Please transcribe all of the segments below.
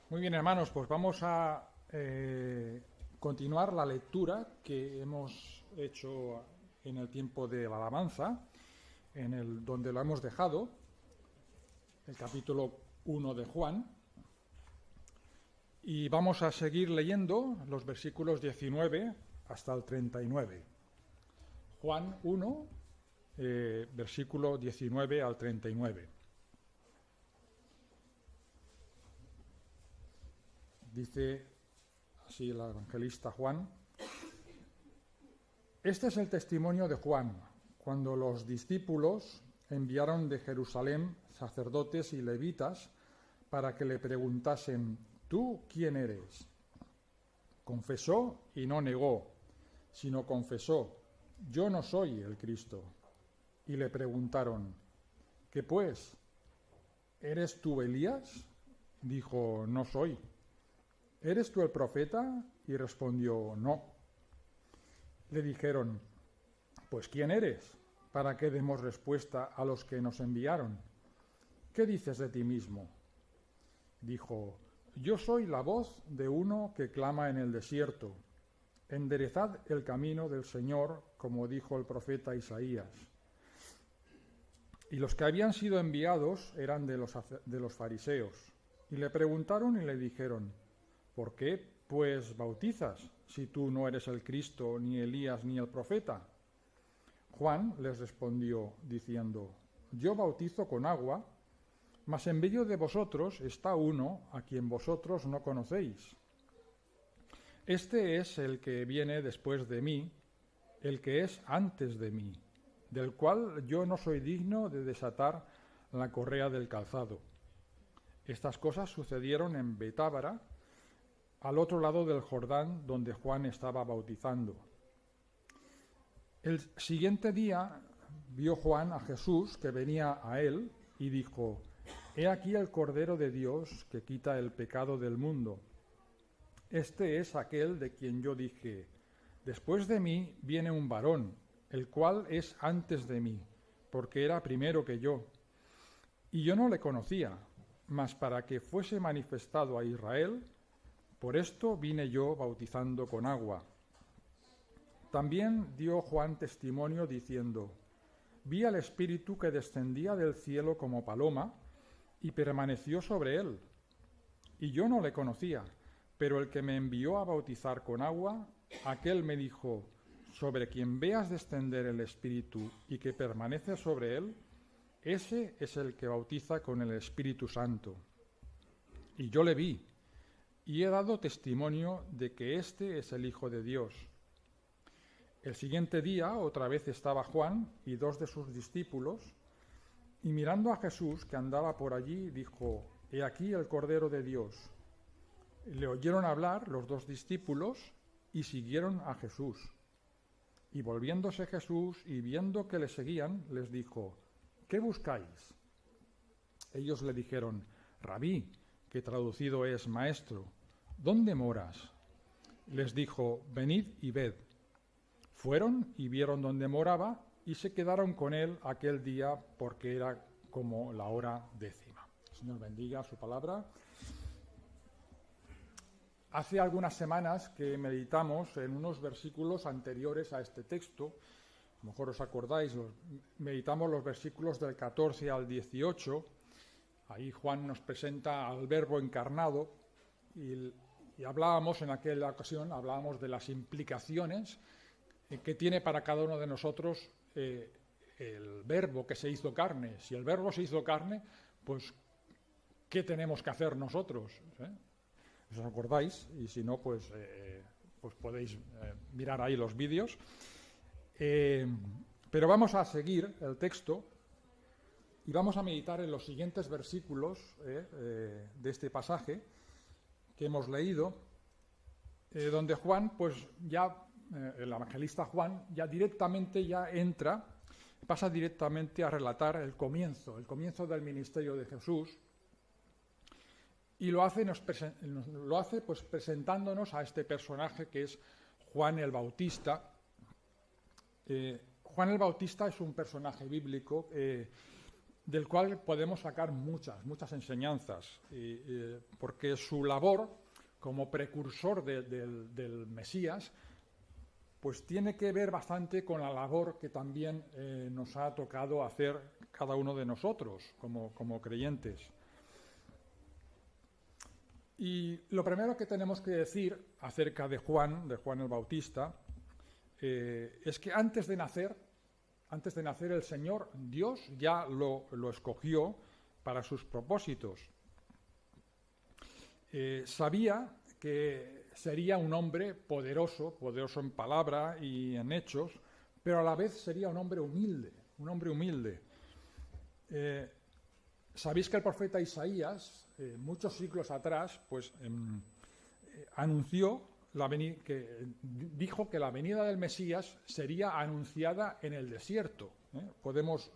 Muy bien, hermanos, pues vamos a continuar la lectura que hemos hecho en el tiempo de la alabanza, donde lo hemos dejado, el capítulo 1 de Juan, y vamos a seguir leyendo los versículos 19 hasta el 39. Juan 1, versículo 19 al 39. Dice así el evangelista Juan: Este es el testimonio de Juan, cuando los discípulos enviaron de Jerusalén sacerdotes y levitas para que le preguntasen: ¿Tú quién eres? Confesó y no negó, sino confesó: Yo no soy el Cristo. Y le preguntaron: ¿Qué pues? ¿Eres tú Elías? Dijo: No soy. ¿Eres tú el profeta? Y respondió: No. Le dijeron: Pues ¿quién eres? Para que demos respuesta a los que nos enviaron. ¿Qué dices de ti mismo? Dijo: Yo soy la voz de uno que clama en el desierto: enderezad el camino del Señor, como dijo el profeta Isaías. Y los que habían sido enviados eran de los fariseos. Y le preguntaron y le dijeron: ¿Por qué, pues, bautizas, si tú no eres el Cristo, ni Elías, ni el profeta? Juan les respondió, diciendo: Yo bautizo con agua, mas en medio de vosotros está uno a quien vosotros no conocéis. Este es el que viene después de mí, el que es antes de mí, del cual yo no soy digno de desatar la correa del calzado. Estas cosas sucedieron en Betábara, al otro lado del Jordán, donde Juan estaba bautizando. El siguiente día vio Juan a Jesús que venía a él y dijo: He aquí el Cordero de Dios que quita el pecado del mundo. Este es aquel de quien yo dije: Después de mí viene un varón, el cual es antes de mí, porque era primero que yo. Y yo no le conocía, mas para que fuese manifestado a Israel, por esto vine yo bautizando con agua. También dio Juan testimonio diciendo: Vi al Espíritu que descendía del cielo como paloma y permaneció sobre él. Y yo no le conocía, pero el que me envió a bautizar con agua, aquel me dijo: Sobre quien veas descender el Espíritu y que permanece sobre él, ese es el que bautiza con el Espíritu Santo. Y yo le vi, y he dado testimonio de que este es el Hijo de Dios. El siguiente día otra vez estaba Juan y dos de sus discípulos, y mirando a Jesús que andaba por allí, dijo: He aquí el Cordero de Dios. Le oyeron hablar los dos discípulos y siguieron a Jesús. Y volviéndose Jesús y viendo que le seguían, les dijo: ¿Qué buscáis? Ellos le dijeron: Rabí, que traducido es maestro, ¿dónde moras? Les dijo: Venid y ved. Fueron y vieron dónde moraba y se quedaron con él aquel día, porque era como la hora 10. Señor bendiga su palabra. Hace algunas semanas que meditamos en unos versículos anteriores a este texto. A lo mejor os acordáis, meditamos los versículos del 14 al 18. Ahí Juan nos presenta al Verbo encarnado y hablábamos en aquella ocasión, hablábamos de las implicaciones que tiene para cada uno de nosotros el Verbo que se hizo carne. Si el Verbo se hizo carne, pues ¿qué tenemos que hacer nosotros? ¿Os acordáis? Y si no, pues podéis mirar ahí los vídeos. Pero vamos a seguir el texto y vamos a meditar en los siguientes versículos de este pasaje que hemos leído, donde Juan, pues ya, el evangelista Juan, ya directamente pasa directamente a relatar el comienzo del ministerio de Jesús, y lo hace pues presentándonos a este personaje que es Juan el Bautista. Juan el Bautista es un personaje bíblico del cual podemos sacar muchas enseñanzas, porque su labor como precursor del Mesías pues tiene que ver bastante con la labor que también nos ha tocado hacer cada uno de nosotros como creyentes. Y lo primero que tenemos que decir acerca de Juan el Bautista, es que antes de nacer el Señor, Dios ya lo escogió para sus propósitos. Sabía que sería un hombre poderoso en palabra y en hechos, pero a la vez sería un hombre humilde. Sabéis que el profeta Isaías, muchos siglos atrás, pues dijo que la venida del Mesías sería anunciada en el desierto. Podemos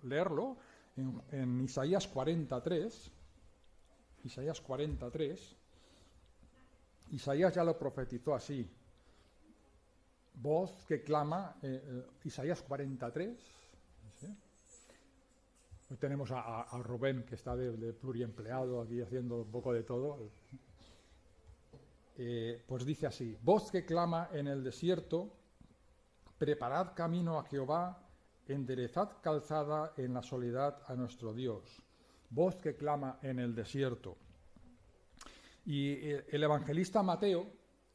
leerlo en Isaías 43. Isaías 43. Isaías ya lo profetizó así. Voz que clama, Isaías 43. ¿Sí? Hoy tenemos a Rubén, que está de pluriempleado aquí haciendo un poco de todo. Pues dice así: voz que clama en el desierto, preparad camino a Jehová, enderezad calzada en la soledad a nuestro Dios. Voz que clama en el desierto. Y el evangelista Mateo,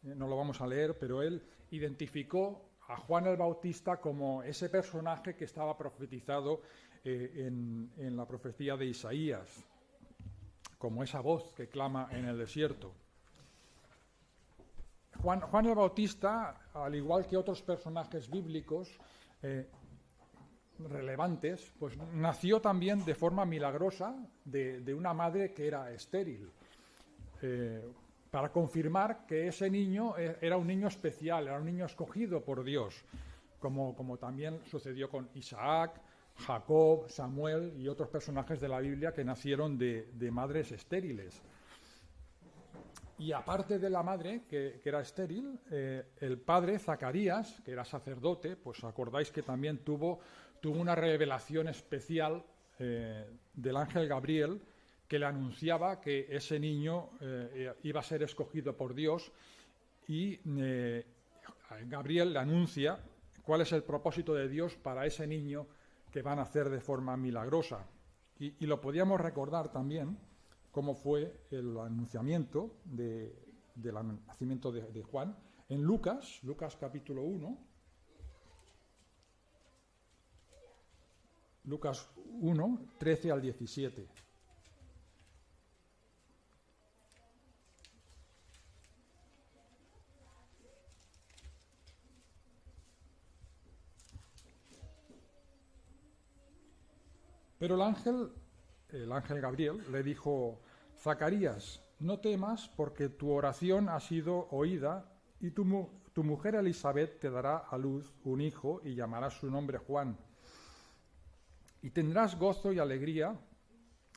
no lo vamos a leer, pero él identificó a Juan el Bautista como ese personaje que estaba profetizado en la profecía de Isaías, como esa voz que clama en el desierto. Juan el Bautista, al igual que otros personajes bíblicos relevantes, pues nació también de forma milagrosa de una madre que era estéril, para confirmar que ese niño era un niño especial, era un niño escogido por Dios, como también sucedió con Isaac, Jacob, Samuel y otros personajes de la Biblia que nacieron de madres estériles. Y aparte de la madre, que era estéril, el padre Zacarías, que era sacerdote, pues acordáis que también tuvo una revelación especial del ángel Gabriel, que le anunciaba que ese niño iba a ser escogido por Dios, y Gabriel le anuncia cuál es el propósito de Dios para ese niño que va a nacer de forma milagrosa. Y lo podíamos recordar también cómo fue el anunciamiento del nacimiento de Juan en Lucas capítulo 1. Lucas 1, 13 al 17. Pero el ángel Gabriel le dijo: Zacarías, no temas, porque tu oración ha sido oída, y tu mujer Elisabet te dará a luz un hijo y llamarás su nombre Juan. Y tendrás gozo y alegría,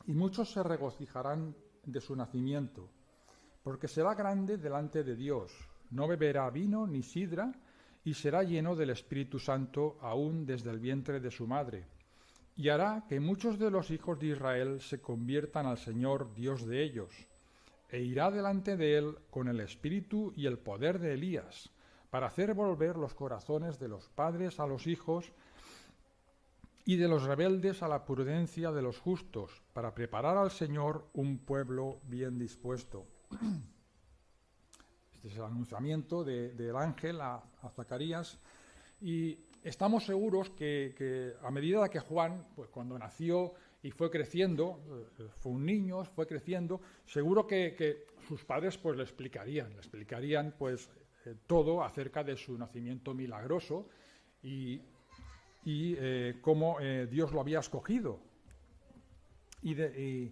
y muchos se regocijarán de su nacimiento, porque será grande delante de Dios. No beberá vino ni sidra, y será lleno del Espíritu Santo aún desde el vientre de su madre. Y hará que muchos de los hijos de Israel se conviertan al Señor, Dios de ellos, e irá delante de él con el espíritu y el poder de Elías, para hacer volver los corazones de los padres a los hijos y de los rebeldes a la prudencia de los justos, para preparar al Señor un pueblo bien dispuesto. Este es el anunciamiento del ángel a Zacarías, y estamos seguros que a medida que Juan, pues cuando nació y fue creciendo, fue un niño, fue creciendo, seguro que sus padres pues le explicarían pues todo acerca de su nacimiento milagroso y cómo Dios lo había escogido. Y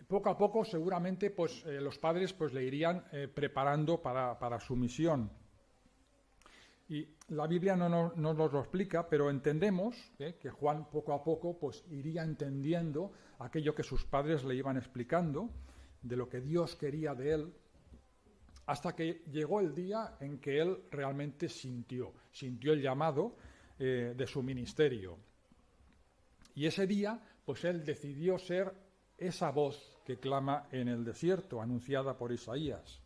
poco a poco seguramente pues los padres pues le irían preparando para su misión. Y la Biblia no nos lo explica, pero entendemos que Juan poco a poco pues iría entendiendo aquello que sus padres le iban explicando, de lo que Dios quería de él, hasta que llegó el día en que él realmente sintió el llamado de su ministerio. Y ese día pues él decidió ser esa voz que clama en el desierto, anunciada por Isaías.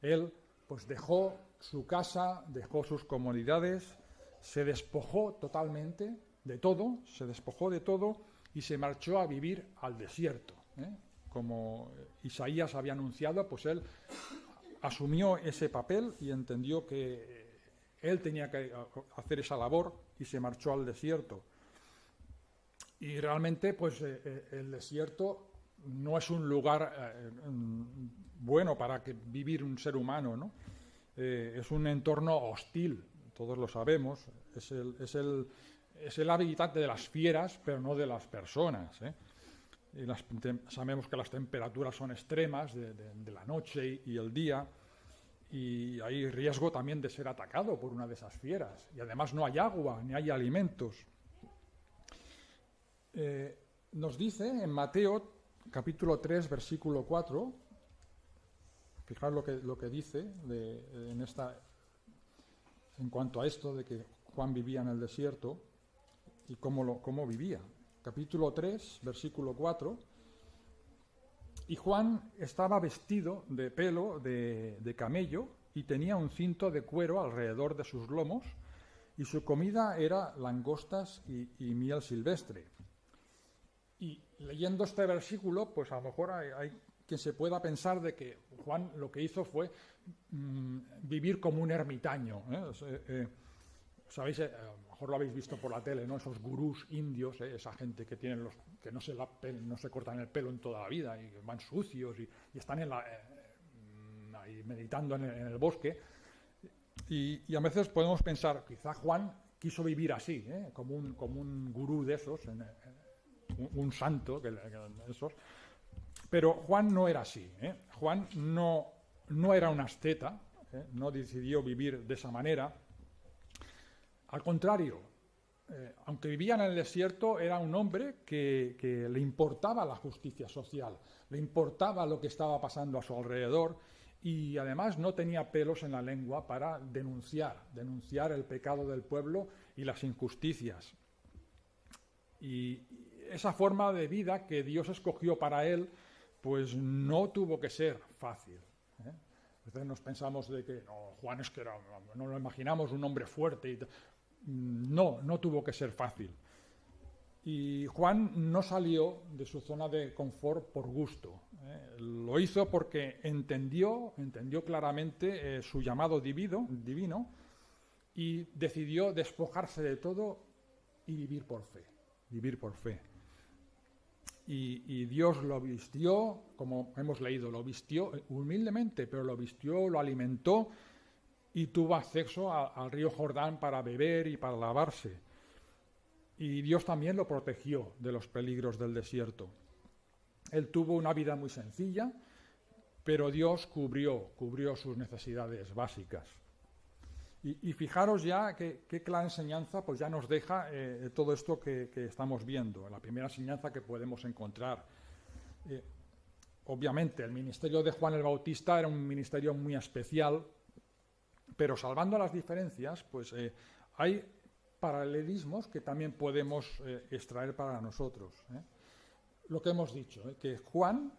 Él pues dejó su casa, dejó sus comodidades, se despojó totalmente de todo, y se marchó a vivir al desierto. Como Isaías había anunciado, pues él asumió ese papel y entendió que él tenía que hacer esa labor y se marchó al desierto. Y realmente, pues el desierto no es un lugar bueno para vivir un ser humano, ¿no? Es un entorno hostil, todos lo sabemos. Es el habitante de las fieras, pero no de las personas, Y sabemos que las temperaturas son extremas de la noche y el día, y hay riesgo también de ser atacado por una de esas fieras. Y además no hay agua, ni hay alimentos. Nos dice en Mateo capítulo 3, versículo 4, fijaos lo que dice en cuanto a esto de que Juan vivía en el desierto y cómo vivía. Capítulo 3, versículo 4. Y Juan estaba vestido de pelo de camello y tenía un cinto de cuero alrededor de sus lomos, y su comida era langostas y miel silvestre. Y leyendo este versículo, pues a lo mejor hay quien se pueda pensar de que Juan lo que hizo fue vivir como un ermitaño. Sabéis, a lo mejor lo habéis visto por la tele, ¿no? Esos gurús indios, esa gente que tienen que no se cortan el pelo en toda la vida y van sucios y están ahí meditando en el bosque. Y a veces podemos pensar, quizá Juan quiso vivir así, como un gurú de esos, un santo, esos. Pero Juan no era así. Juan no era un asceta, no decidió vivir de esa manera. Al contrario, aunque vivía en el desierto, era un hombre que le importaba la justicia social, le importaba lo que estaba pasando a su alrededor, y además no tenía pelos en la lengua para denunciar el pecado del pueblo y las injusticias. Y esa forma de vida que Dios escogió para él, pues no tuvo que ser fácil. A veces nos pensamos de que Juan es que no lo imaginamos un hombre fuerte. No tuvo que ser fácil. Y Juan no salió de su zona de confort por gusto. Lo hizo porque entendió claramente su llamado divino y decidió despojarse de todo y vivir por fe. Y Dios lo vistió, como hemos leído, lo vistió humildemente, pero lo vistió, lo alimentó y tuvo acceso al río Jordán para beber y para lavarse. Y Dios también lo protegió de los peligros del desierto. Él tuvo una vida muy sencilla, pero Dios cubrió sus necesidades básicas. Y fijaros ya qué clara enseñanza pues ya nos deja todo esto que estamos viendo. La primera enseñanza que podemos encontrar. Obviamente, el ministerio de Juan el Bautista era un ministerio muy especial, pero salvando las diferencias, pues hay paralelismos que también podemos extraer para nosotros. Lo que hemos dicho, que Juan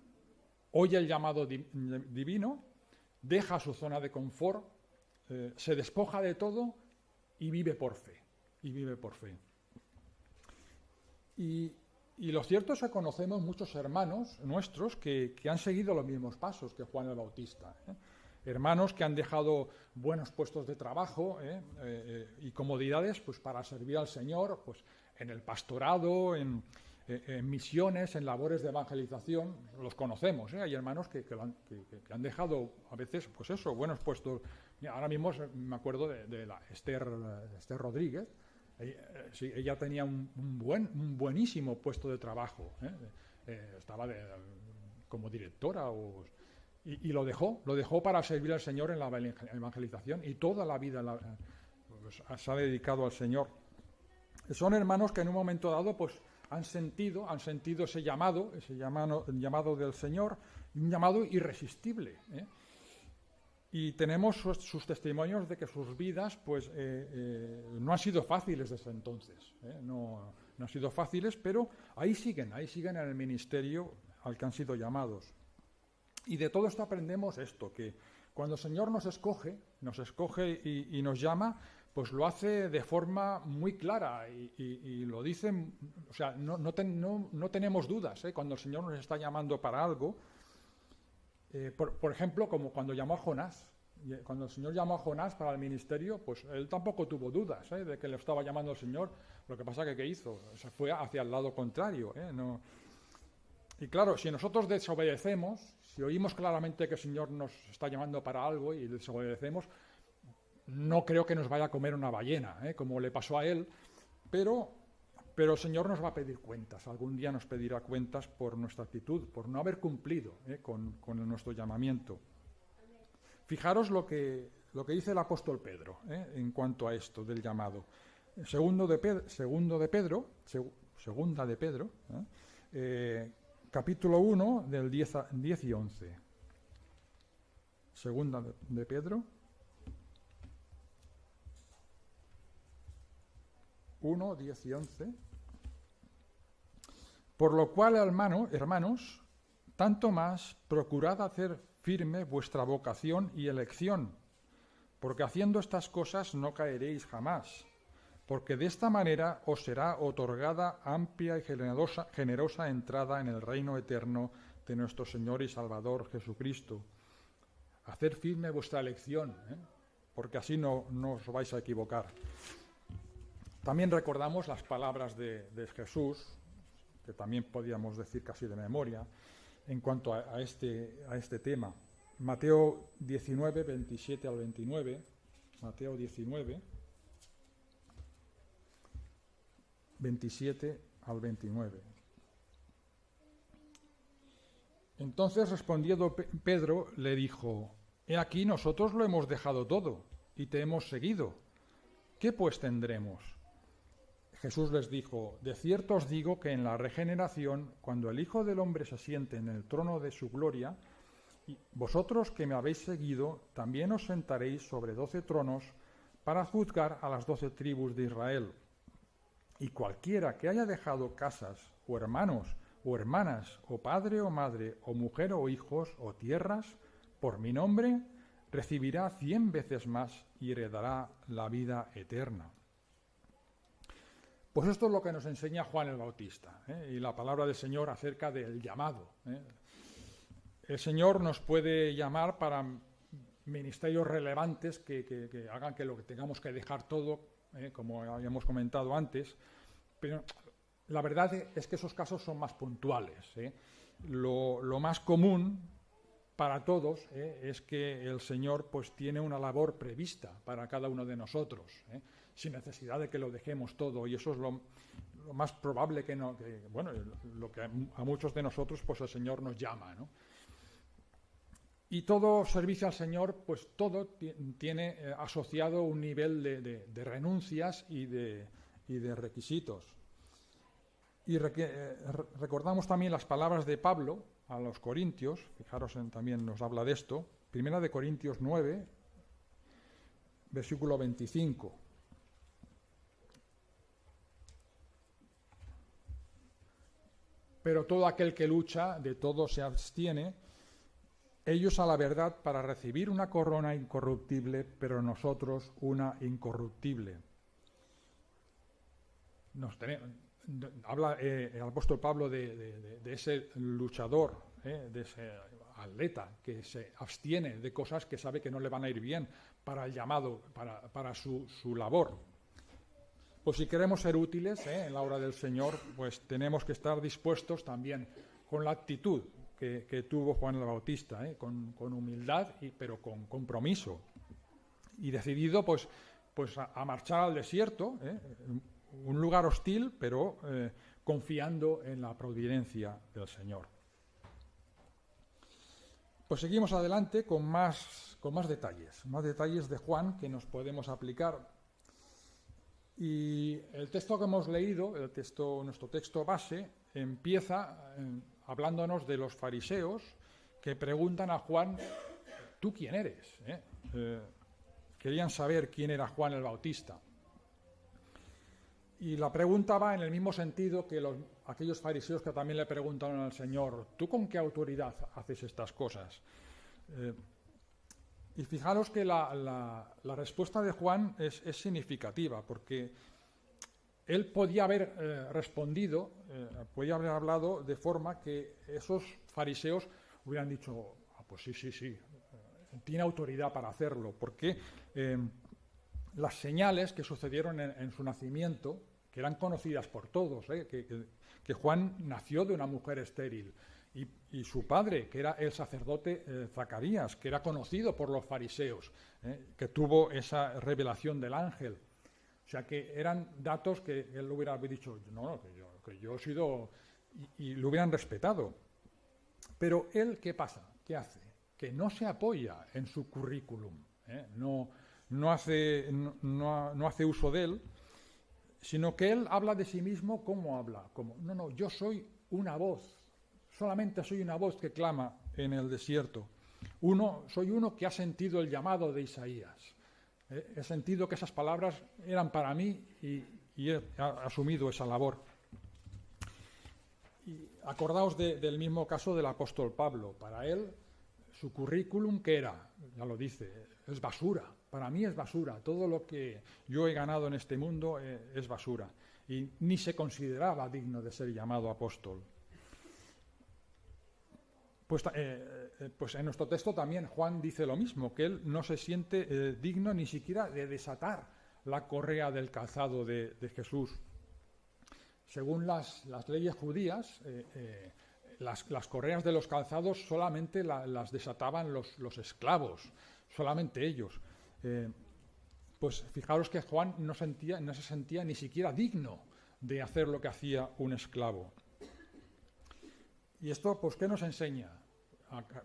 oye el llamado divino, deja su zona de confort, se despoja de todo y vive por fe. Y lo cierto es que conocemos muchos hermanos nuestros que han seguido los mismos pasos que Juan el Bautista. Hermanos que han dejado buenos puestos de trabajo y comodidades pues, para servir al Señor pues, en el pastorado, en misiones, en labores de evangelización. Los conocemos, hay hermanos que han dejado a veces pues eso, buenos puestos. Mira, ahora mismo me acuerdo de la Esther Rodríguez. Ella tenía un buenísimo puesto de trabajo. Estaba como directora y lo dejó para servir al Señor en la evangelización, y toda la vida se ha dedicado al Señor. Son hermanos que en un momento dado pues han sentido ese llamado del Señor, un llamado irresistible. Y tenemos sus testimonios de que sus vidas pues no han sido fáciles desde entonces. no han sido fáciles, pero ahí siguen en el ministerio al que han sido llamados. Y de todo esto aprendemos esto, que cuando el Señor nos escoge y nos llama, pues lo hace de forma muy clara y lo dice, o sea, no tenemos dudas, cuando el Señor nos está llamando para algo. Por ejemplo, como cuando llamó a Jonás. Cuando el Señor llamó a Jonás para el ministerio, pues él tampoco tuvo dudas de que le estaba llamando el Señor. Lo que pasa que ¿qué hizo? Se fue hacia el lado contrario. Y claro, si nosotros desobedecemos, si oímos claramente que el Señor nos está llamando para algo y desobedecemos, no creo que nos vaya a comer una ballena, como le pasó a él, pero el Señor nos va a pedir cuentas. Algún día nos pedirá cuentas por nuestra actitud, por no haber cumplido con nuestro llamamiento. Fijaros lo que dice el apóstol Pedro en cuanto a esto del llamado. Segunda de Pedro, capítulo 1, del 10 y 11. Segunda de Pedro 1, 10 y 11. Por lo cual, hermanos, tanto más procurad hacer firme vuestra vocación y elección, porque haciendo estas cosas no caeréis jamás, porque de esta manera os será otorgada amplia y generosa entrada en el reino eterno de nuestro Señor y Salvador Jesucristo. Hacer firme vuestra elección, porque así no os vais a equivocar. También recordamos las palabras de Jesús, que también podíamos decir casi de memoria, en cuanto a este tema. Mateo 19, 27 al 29. Mateo 19, 27 al 29. Entonces, respondiendo Pedro, le dijo: He aquí, nosotros lo hemos dejado todo y te hemos seguido. ¿Qué pues tendremos? Jesús les dijo: De cierto os digo que en la regeneración, cuando el Hijo del Hombre se siente en el trono de su gloria, vosotros que me habéis seguido, también os sentaréis sobre 12 tronos para juzgar a las 12 tribus de Israel. Y cualquiera que haya dejado casas, o hermanos, o hermanas, o padre o madre, o mujer o hijos, o tierras, por mi nombre, recibirá 100 veces más y heredará la vida eterna. Pues esto es lo que nos enseña Juan el Bautista, y la palabra del Señor acerca del llamado. El Señor nos puede llamar para ministerios relevantes que hagan que lo que tengamos que dejar todo, como habíamos comentado antes, pero la verdad es que esos casos son más puntuales. Lo más común para todos es que el Señor pues tiene una labor prevista para cada uno de nosotros, sin necesidad de que lo dejemos todo, y eso es lo más probable lo que a muchos de nosotros pues el Señor nos llama, ¿no? Y todo servicio al Señor, pues todo tiene asociado un nivel de renuncias y de requisitos. Y recordamos también las palabras de Pablo a los Corintios, fijaros, también nos habla de esto, 1 Corintios 9, versículo 25. Pero todo aquel que lucha, de todo se abstiene, ellos a la verdad para recibir una corona incorruptible, pero nosotros una incorruptible. Habla el apóstol Pablo de ese luchador, de ese atleta que se abstiene de cosas que sabe que no le van a ir bien para el llamado, para su labor. Pues si queremos ser útiles en la obra del Señor, pues tenemos que estar dispuestos también con la actitud que tuvo Juan el Bautista, con humildad, pero con compromiso. Y decidido pues a marchar al desierto, un lugar hostil, pero confiando en la providencia del Señor. Pues seguimos adelante con más detalles de Juan que nos podemos aplicar. Y el texto que hemos leído, nuestro texto base, empieza hablándonos de los fariseos que preguntan a Juan: ¿tú quién eres? Querían saber quién era Juan el Bautista. Y la pregunta va en el mismo sentido que aquellos fariseos que también le preguntaron al Señor, ¿tú con qué autoridad haces estas cosas? Y fijaros que la respuesta de Juan es significativa, porque él podía haber respondido, podía haber hablado de forma que esos fariseos hubieran dicho, pues sí, tiene autoridad para hacerlo, porque las señales que sucedieron en su nacimiento, que eran conocidas por todos, que Juan nació de una mujer estéril, y su padre, que era el sacerdote Zacarías, que era conocido por los fariseos, que tuvo esa revelación del ángel. O sea que eran datos que él hubiera dicho, no, que yo he sido, y lo hubieran respetado. Pero él, ¿qué pasa? ¿Qué hace? Que no se apoya en su currículum, no hace uso de él, sino que él habla de sí mismo. ¿Cómo habla? Como, no, yo soy una voz, solamente soy una voz que clama en el desierto. Soy uno que ha sentido el llamado de Isaías. He sentido que esas palabras eran para mí y he asumido esa labor. Y acordaos del mismo caso del apóstol Pablo. Para él, su currículum, ¿qué era? Ya lo dice, es basura. Para mí es basura. Todo lo que yo he ganado en este mundo es basura. Y ni se consideraba digno de ser llamado apóstol. Pues en nuestro texto también Juan dice lo mismo, que él no se siente digno ni siquiera de desatar la correa del calzado de Jesús. Según las leyes judías, las correas de los calzados solamente las desataban los esclavos, solamente ellos. Pues fijaros que Juan no se sentía ni siquiera digno de hacer lo que hacía un esclavo. ¿Y esto, pues, qué nos enseña?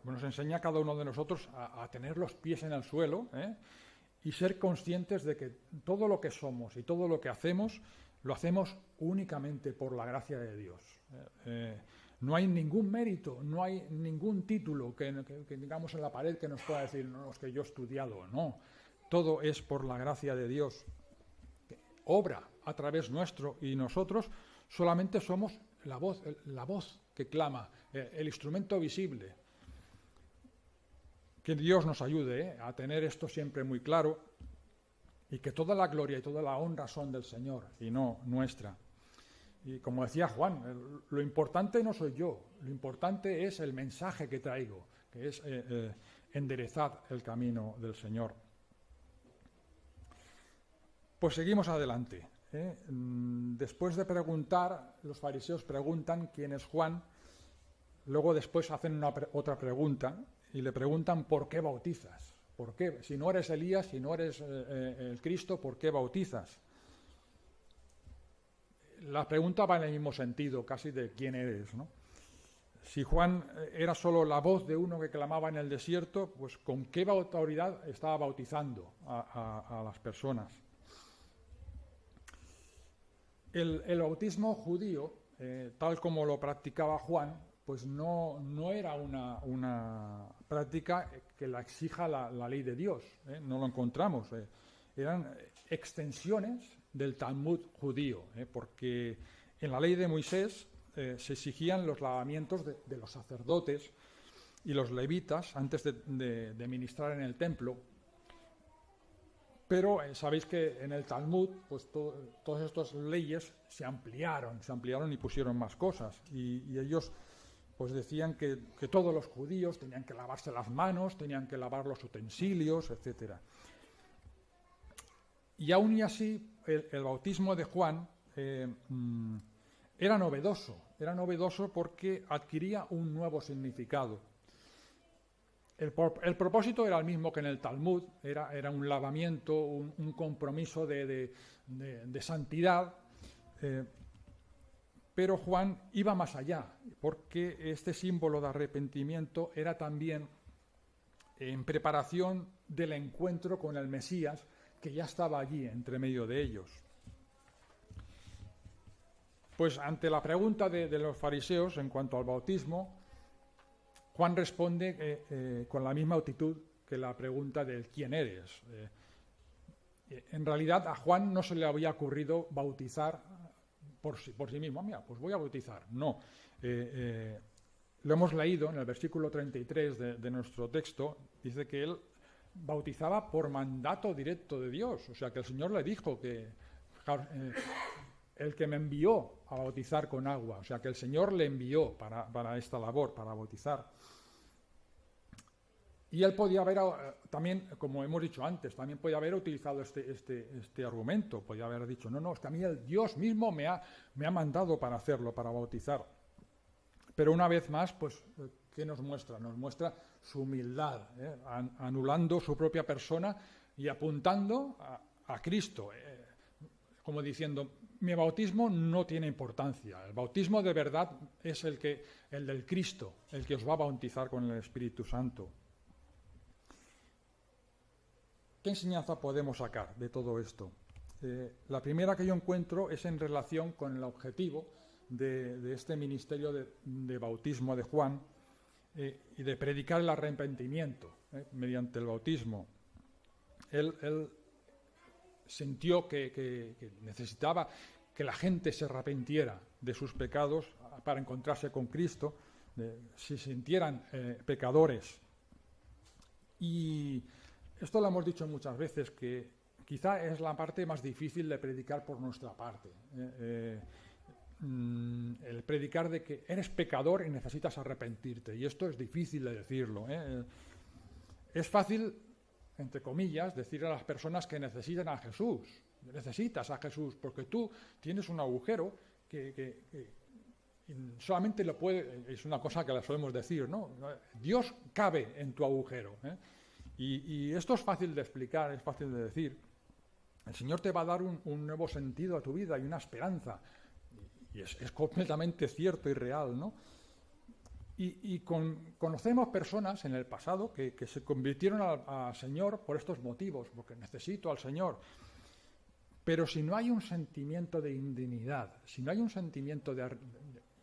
Nos enseña a cada uno de nosotros a tener los pies en el suelo y ser conscientes de que todo lo que somos y todo lo que hacemos, lo hacemos únicamente por la gracia de Dios. No hay ningún mérito, no hay ningún título que tengamos en la pared que nos pueda decir, no, es que yo he estudiado. No, todo es por la gracia de Dios, que obra a través nuestro, y nosotros solamente somos la voz que clama, el instrumento visible. Que Dios nos ayude a tener esto siempre muy claro, y que toda la gloria y toda la honra son del Señor y no nuestra. Y como decía Juan, lo importante no soy yo, lo importante es el mensaje que traigo, que es enderezar el camino del Señor. Pues seguimos adelante. Después de preguntar, los fariseos preguntan quién es Juan, luego después hacen otra pregunta y le preguntan ¿por qué bautizas? ¿Por qué? Si no eres Elías, si no eres el Cristo, ¿por qué bautizas? La pregunta va en el mismo sentido, casi de quién eres, ¿no? Si Juan era solo la voz de uno que clamaba en el desierto, pues ¿con qué autoridad estaba bautizando a las personas? El bautismo judío, tal como lo practicaba Juan, pues no era una práctica que la exija la ley de Dios, no lo encontramos. Eran extensiones del Talmud judío, porque en la ley de Moisés se exigían los lavamientos de los sacerdotes y los levitas antes de ministrar en el templo. Pero sabéis que en el Talmud, pues todas estas leyes se ampliaron y pusieron más cosas. Y ellos pues decían que todos los judíos tenían que lavarse las manos, tenían que lavar los utensilios, etc. Y aún y así, el bautismo de Juan era novedoso porque adquiría un nuevo significado. El propósito era el mismo que en el Talmud, era un lavamiento, un compromiso de santidad, pero Juan iba más allá, porque este símbolo de arrepentimiento era también en preparación del encuentro con el Mesías, que ya estaba allí entre medio de ellos. Pues ante la pregunta de los fariseos en cuanto al bautismo, Juan responde con la misma actitud que la pregunta del quién eres. En realidad a Juan no se le había ocurrido bautizar por sí mismo. Mira, pues voy a bautizar. No. Lo hemos leído en el versículo 33 de nuestro texto. Dice que él bautizaba por mandato directo de Dios. O sea, que el Señor le dijo que el que me envió a bautizar con agua. O sea, que el Señor le envió para esta labor, para bautizar. Y él podía haber, también, como hemos dicho antes, también podía haber utilizado este argumento. Podía haber dicho, no, es que a mí el Dios mismo me ha mandado para hacerlo, para bautizar. Pero una vez más, pues, ¿qué nos muestra? Nos muestra su humildad, anulando su propia persona y apuntando a Cristo, como diciendo, mi bautismo no tiene importancia. El bautismo de verdad es el del Cristo, el que os va a bautizar con el Espíritu Santo. ¿Qué enseñanza podemos sacar de todo esto? La primera que yo encuentro es en relación con el objetivo de este ministerio de bautismo de Juan y de predicar el arrepentimiento mediante el bautismo. Él sintió que necesitaba que la gente se arrepintiera de sus pecados para encontrarse con Cristo, si sintieran pecadores. Y esto lo hemos dicho muchas veces, que quizá es la parte más difícil de predicar por nuestra parte. El predicar de que eres pecador y necesitas arrepentirte. Y esto es difícil de decirlo. Es fácil, entre comillas, decir a las personas que necesitan a Jesús. Necesitas a Jesús porque tú tienes un agujero que solamente lo puede... Es una cosa que la solemos decir, ¿no? Dios cabe en tu agujero, Y esto es fácil de explicar, es fácil de decir. El Señor te va a dar un nuevo sentido a tu vida y una esperanza. Y es completamente cierto y real, ¿no? Conocemos personas en el pasado que se convirtieron al Señor por estos motivos, porque necesito al Señor. Pero si no hay un sentimiento de indignidad, si no hay un sentimiento de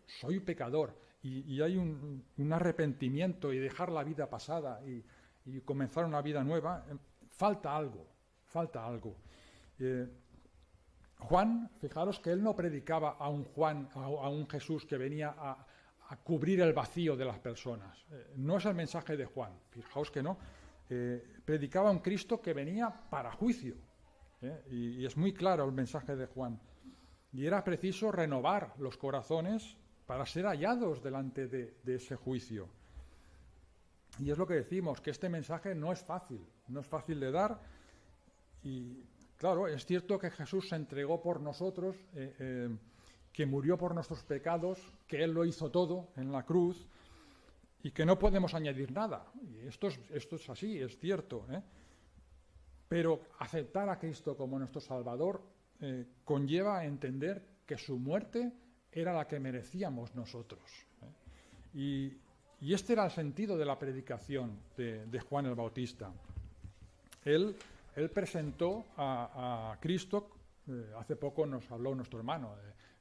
soy pecador, y hay un arrepentimiento y dejar la vida pasada y comenzar una vida nueva, falta algo. Juan, fijaros que él no predicaba a un Jesús que venía a cubrir el vacío de las personas. No es el mensaje de Juan, fijaos que no. Predicaba a un Cristo que venía para juicio. Y es muy claro el mensaje de Juan. Y era preciso renovar los corazones para ser hallados delante de ese juicio. Y es lo que decimos, que este mensaje no es fácil de dar. Y claro, es cierto que Jesús se entregó por nosotros, que murió por nuestros pecados, que Él lo hizo todo en la cruz y que no podemos añadir nada. Y esto es así, es cierto. Pero aceptar a Cristo como nuestro Salvador conlleva entender que su muerte era la que merecíamos nosotros. Y este era el sentido de la predicación de Juan el Bautista. Él presentó a Cristo, hace poco nos habló nuestro hermano,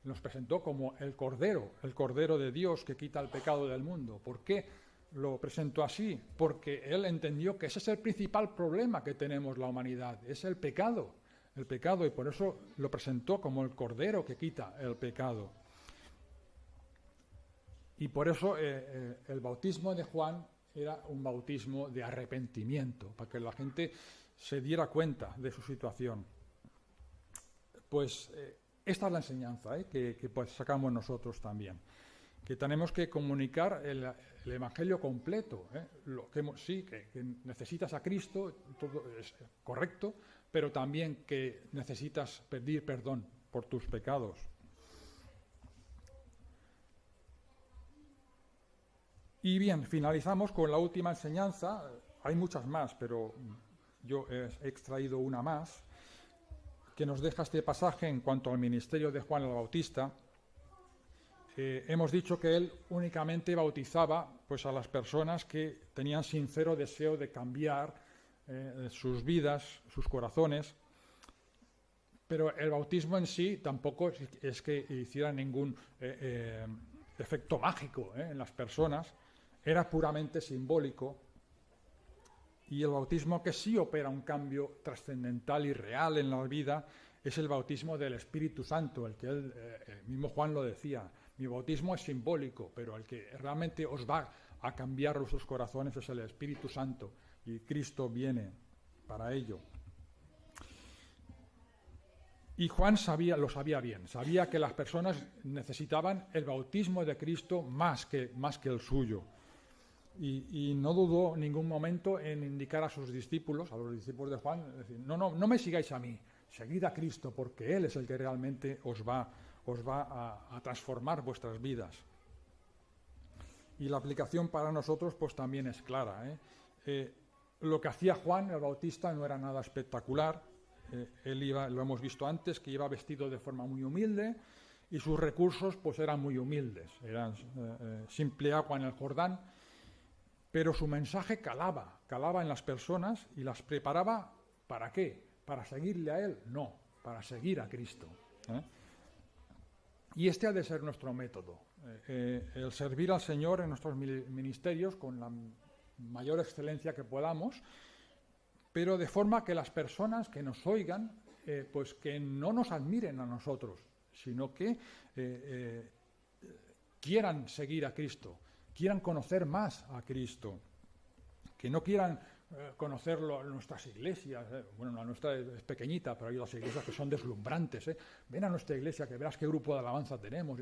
nos presentó como el Cordero de Dios que quita el pecado del mundo. ¿Por qué lo presentó así? Porque él entendió que ese es el principal problema que tenemos la humanidad, es el pecado, y por eso lo presentó como el Cordero que quita el pecado. Y por eso el bautismo de Juan era un bautismo de arrepentimiento, para que la gente se diera cuenta de su situación. Pues esta es la enseñanza que pues sacamos nosotros también, que tenemos que comunicar el Evangelio completo. Que necesitas a Cristo, todo es correcto, pero también que necesitas pedir perdón por tus pecados. Y bien, finalizamos con la última enseñanza. Hay muchas más, pero yo he extraído una más, que nos deja este pasaje en cuanto al ministerio de Juan el Bautista. Hemos dicho que él únicamente bautizaba pues, a las personas que tenían sincero deseo de cambiar sus vidas, sus corazones, pero el bautismo en sí tampoco es que hiciera ningún efecto mágico en las personas, era puramente simbólico. Y el bautismo que sí opera un cambio trascendental y real en la vida es el bautismo del Espíritu Santo, el que el mismo Juan lo decía. Mi bautismo es simbólico, pero el que realmente os va a cambiar vuestros corazones es el Espíritu Santo, y Cristo viene para ello. Y Juan lo sabía bien, sabía que las personas necesitaban el bautismo de Cristo más que el suyo. Y no dudó en ningún momento en indicar a sus discípulos, a los discípulos de Juan, decir, no me sigáis a mí, seguid a Cristo, porque Él es el que realmente os va a transformar vuestras vidas. Y la aplicación para nosotros pues también es clara. Lo que hacía Juan el Bautista no era nada espectacular. Él iba, lo hemos visto antes, que iba vestido de forma muy humilde y sus recursos pues eran muy humildes. Eran simple agua en el Jordán, pero su mensaje calaba en las personas y las preparaba ¿para qué? ¿Para seguirle a Él? No, para seguir a Cristo. Y este ha de ser nuestro método, el servir al Señor en nuestros ministerios con la mayor excelencia que podamos, pero de forma que las personas que nos oigan, pues que no nos admiren a nosotros, sino que quieran seguir a Cristo, quieran conocer más a Cristo, que no quieran conocerlo en nuestras iglesias. Bueno, la nuestra es pequeñita, pero hay otras iglesias que son deslumbrantes. Ven a nuestra iglesia que verás qué grupo de alabanza tenemos.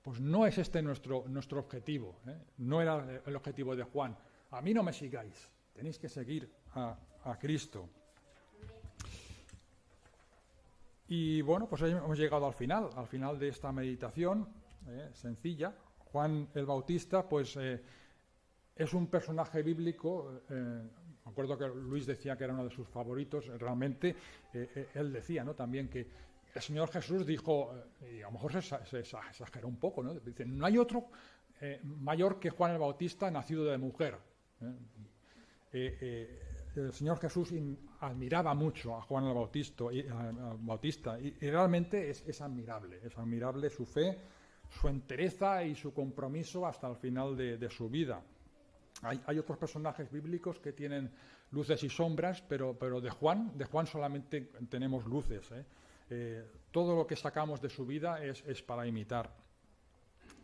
Pues no es este nuestro objetivo. No era el objetivo de Juan. A mí no me sigáis, tenéis que seguir a Cristo. Y bueno, pues hemos llegado al final de esta meditación sencilla. Juan el Bautista, pues es un personaje bíblico. Me acuerdo que Luis decía que era uno de sus favoritos. Realmente él decía, ¿no?, también que el Señor Jesús dijo, y a lo mejor se exageró un poco, ¿no? Dice, no hay otro mayor que Juan el Bautista nacido de mujer. El Señor Jesús admiraba mucho a Juan el Bautista y realmente es admirable su fe, su entereza y su compromiso hasta el final de su vida. Hay otros personajes bíblicos que tienen luces y sombras, pero de Juan solamente tenemos luces. Todo lo que sacamos de su vida es para imitar.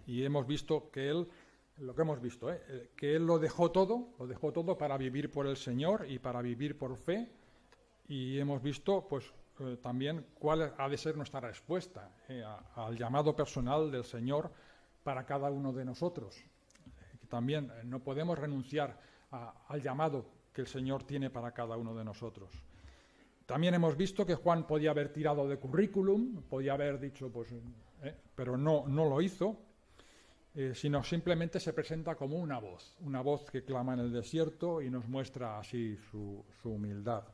Y hemos visto que él, que él lo dejó todo para vivir por el Señor y para vivir por fe. Y hemos visto, pues, también cuál ha de ser nuestra respuesta al llamado personal del Señor para cada uno de nosotros. También no podemos renunciar al llamado que el Señor tiene para cada uno de nosotros. También hemos visto que Juan podía haber tirado de currículum, podía haber dicho, pues, pero no lo hizo, sino simplemente se presenta como una voz que clama en el desierto y nos muestra así su humildad.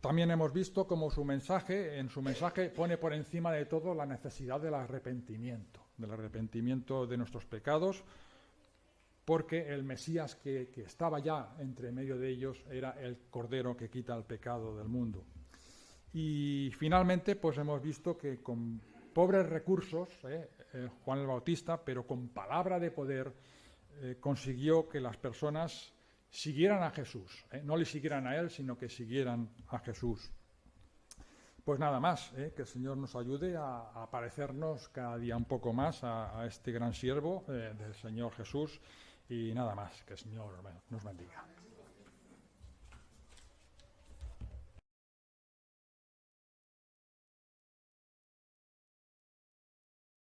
También hemos visto cómo en su mensaje pone por encima de todo la necesidad del arrepentimiento de nuestros pecados, porque el Mesías que estaba ya entre medio de ellos era el Cordero que quita el pecado del mundo. Y finalmente, pues hemos visto que con pobres recursos, Juan el Bautista, pero con palabra de poder, consiguió que las personas siguieran a Jesús, no le siguieran a él, sino que siguieran a Jesús. Pues nada más, que el Señor nos ayude a parecernos cada día un poco más a este gran siervo del Señor Jesús, y nada más, que el Señor nos bendiga.